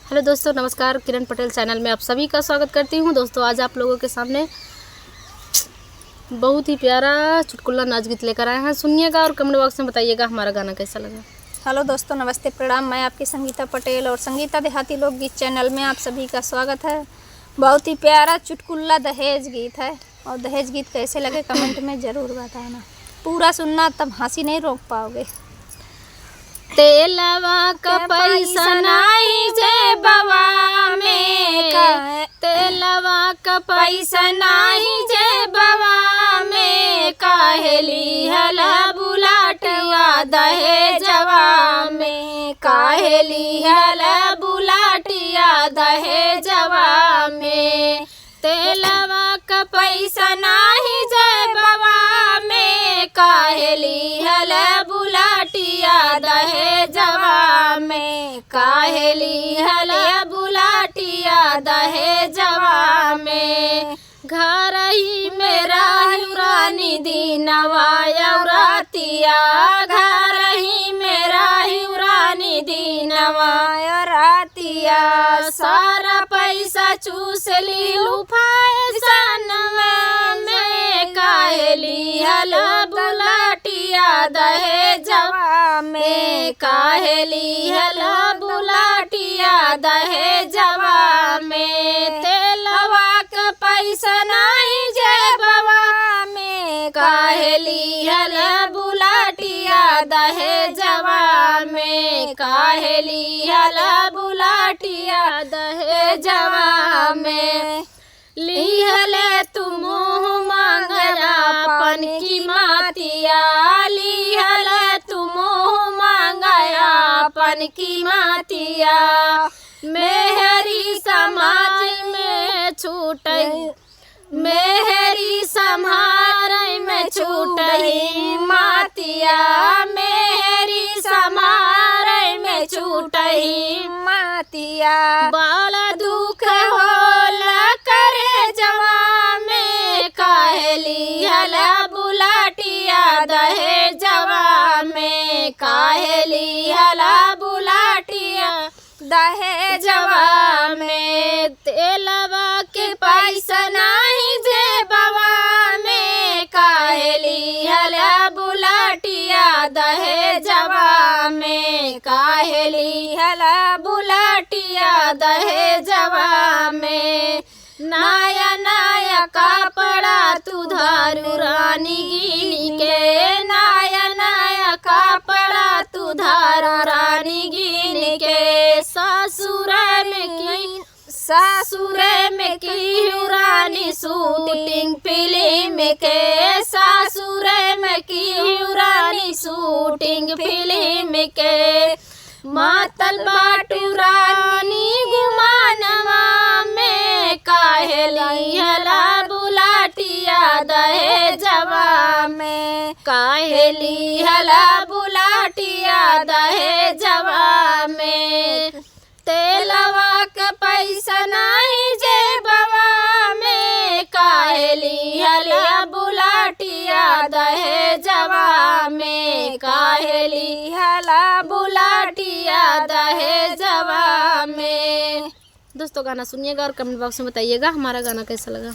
Hello दोस्तों, नमस्कार। किरण Patel channel में आप सभी का स्वागत करती हूं। दोस्तों, आज आप लोगों के सामने बहुत ही प्यारा चुटकुला नाच गीत लेकर आए हैं। सुनिएगा और कमेंट बॉक्स में बताइएगा हमारा गाना कैसा लगा। हेलो दोस्तों, नमस्ते, प्रणाम। मैं आपकी संगीता पटेल और संगीता देहाती लोकगीत चैनल में आप सभी का स्वागत है। बहुत ही प्यारा चुटकुला दहेज गीत है और दहेज गीत कैसे लगे कमेंट में ज़रूर बताना। पूरा सुनना, तब हंसी नहीं रोक पाओगे। तेलवा का पैसा नाही जेबवा में, तेलवा का पैसा नाही जेबवा में, काहेली हला बुलाटिया दहेजवा में, काहेली हला बुलाटिया दहेजवा में। तेलवा का पैसा नाही जेबवा में, काहेली हला बुलाटिया दहेजवा में, काहेली हला बुलाटिया दहेजवा में। घर ही मेरा रानी दीनवा रातिया, घर ही मेरा रानी दीनवा रातिया, सारा पैसा चूस ली फैशन में, काहेली हला बुलाटिया दहेजवा में, काहेली हला बुलाटिया दहेजवा में। तेलवा का पैसा नहीं जेबवा में, काहेली हला बुलाटिया दहेजवा में, काहेली हला बुलाटिया दहेजवा में। लिहले तुम मांगयापन की मातिया, लिहले तुम मांगयापन की मातिया, मेहरी समाज में छूट, मेहरी संहार में छूटही मातिया, मेहरी संहार में छूटही मातिया। बड़ा दुख होला करे जवा में, काहेली हला बुलाटिया दहेजवा में, काहेली हला बुलाटिया दहेजवा में। तेलवा के पैसा नहीं जेबवा में, काहेली हला बुलाटिया दहेजवा में, काहेली हला बुलाटिया दहेजवा में। नया नया कपड़ा तू धारू रानी गिन के, नया नया कपड़ा तू धारू रानी गिन के, ससुर में की रानी शूटिंग फिल्म के, ससुर में की रानी शूटिंग फिल्म के। मातल बाटू रानी गुमानवा में, काहेली हला बुलाटिया दहेजवा में, काहेली हला बुलाटिया दहेजवा में। तेलवा का पैसा नहीं जेबवा में, काहेली हला बुलाटिया दहेजवा में, काहेली हला बुलाटिया दहेजवा में। दोस्तों, गाना सुनिएगा और कमेंट बॉक्स में बताइएगा हमारा गाना कैसा लगा।